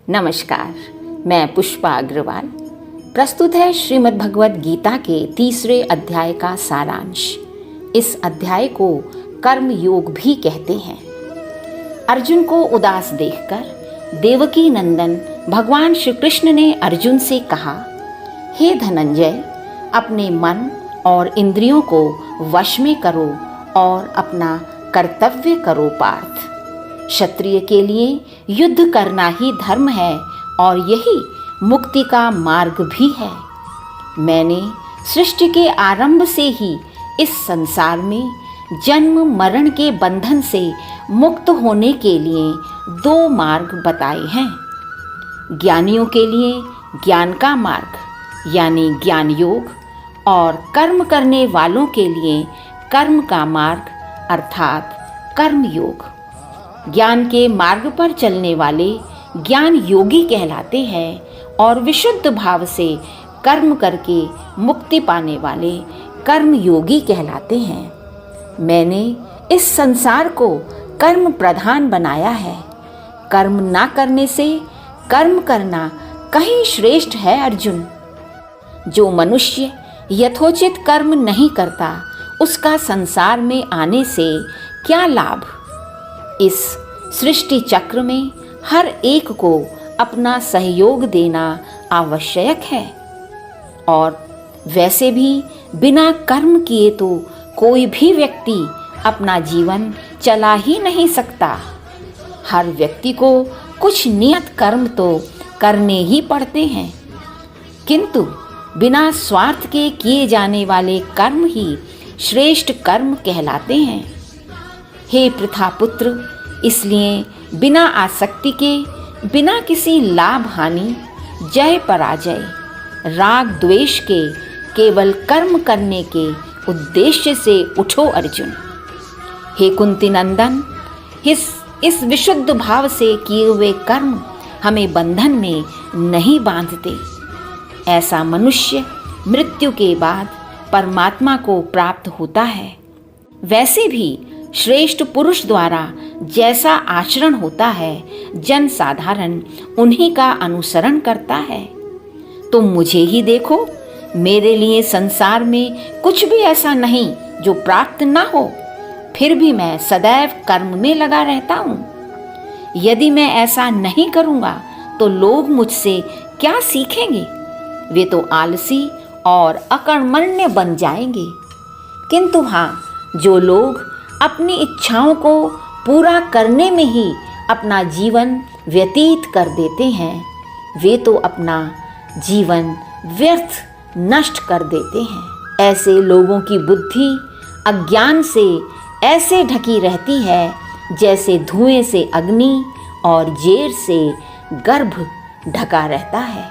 नमस्कार, मैं पुष्पा अग्रवाल। प्रस्तुत है श्रीमद् भगवद गीता के 3 अध्याय का सारांश। इस अध्याय को कर्म योग भी कहते हैं। अर्जुन को उदास देखकर देवकी नंदन भगवान श्री कृष्ण ने अर्जुन से कहा, हे धनंजय, अपने मन और इंद्रियों को वश में करो और अपना कर्तव्य करो पार्थ। क्षत्रिय के लिए युद्ध करना ही धर्म है और यही मुक्ति का मार्ग भी है। मैंने सृष्टि के आरंभ से ही इस संसार में जन्म मरण के बंधन से मुक्त होने के लिए 2 मार्ग बताए हैं। ज्ञानियों के लिए ज्ञान का मार्ग यानी ज्ञान योग और कर्म करने वालों के लिए कर्म का मार्ग अर्थात कर्म योग। ज्ञान के मार्ग पर चलने वाले ज्ञान योगी कहलाते हैं और विशुद्ध भाव से कर्म करके मुक्ति पाने वाले कर्म योगी कहलाते हैं। मैंने इस संसार को कर्म प्रधान बनाया है। कर्म ना करने से कर्म करना कहीं श्रेष्ठ है अर्जुन। जो मनुष्य यथोचित कर्म नहीं करता, उसका संसार में आने से क्या लाभ। इस सृष्टि चक्र में हर एक को अपना सहयोग देना आवश्यक है और वैसे भी बिना कर्म किए तो कोई भी व्यक्ति अपना जीवन चला ही नहीं सकता। हर व्यक्ति को कुछ नियत कर्म तो करने ही पड़ते हैं, किंतु बिना स्वार्थ के किए जाने वाले कर्म ही श्रेष्ठ कर्म कहलाते हैं। हे पृथापुत्र, इसलिए बिना आसक्ति के, बिना किसी लाभ हानि, जय पराजय, राग द्वेष के, केवल कर्म करने के उद्देश्य से उठो अर्जुन। हे कुंती नंदन, इस विशुद्ध भाव से किए हुए कर्म हमें बंधन में नहीं बांधते। ऐसा मनुष्य मृत्यु के बाद परमात्मा को प्राप्त होता है। वैसे भी श्रेष्ठ पुरुष द्वारा जैसा आचरण होता है, जन साधारण उन्हीं का अनुसरण करता है। तुम मुझे ही देखो, मेरे लिए संसार में कुछ भी ऐसा नहीं जो प्राप्त ना हो, फिर भी मैं सदैव कर्म में लगा रहता हूँ। यदि मैं ऐसा नहीं करूँगा तो लोग मुझसे क्या सीखेंगे। वे तो आलसी और अकर्मण्य बन जाएंगे। किंतु हाँ, जो लोग अपनी इच्छाओं को पूरा करने में ही अपना जीवन व्यतीत कर देते हैं, वे तो अपना जीवन व्यर्थ नष्ट कर देते हैं। ऐसे लोगों की बुद्धि अज्ञान से ऐसे ढकी रहती है जैसे धुएं से अग्नि और जेर से गर्भ ढका रहता है।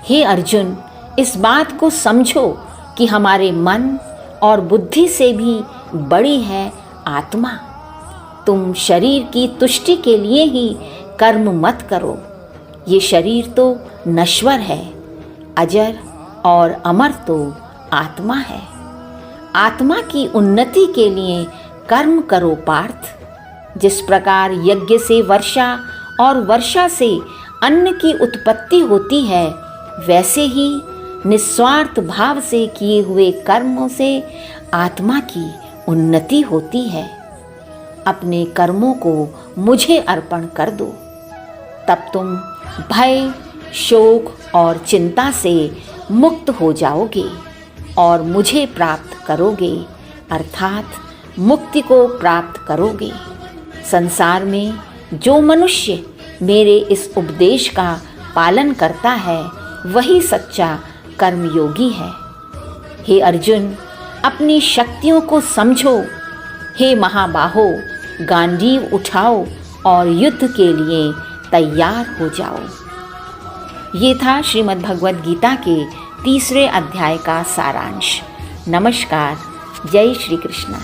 हे अर्जुन, इस बात को समझो कि हमारे मन और बुद्धि से भी बड़ी है आत्मा। तुम शरीर की तुष्टि के लिए ही कर्म मत करो। ये शरीर तो नश्वर है, अजर और अमर तो आत्मा है। आत्मा की उन्नति के लिए कर्म करो पार्थ। जिस प्रकार यज्ञ से वर्षा और वर्षा से अन्न की उत्पत्ति होती है, वैसे ही निस्वार्थ भाव से किए हुए कर्मों से आत्मा की उन्नति होती है। अपने कर्मों को मुझे अर्पण कर दो, तब तुम भय, शोक और चिंता से मुक्त हो जाओगे और मुझे प्राप्त करोगे, अर्थात मुक्ति को प्राप्त करोगे। संसार में जो मनुष्य मेरे इस उपदेश का पालन करता है, वही सच्चा कर्मयोगी है। हे अर्जुन, अपनी शक्तियों को समझो। हे महाबाहो, गांडीव उठाओ और युद्ध के लिए तैयार हो जाओ। ये था श्रीमद् भगवद गीता के 3 अध्याय का सारांश। नमस्कार, जय श्री कृष्ण।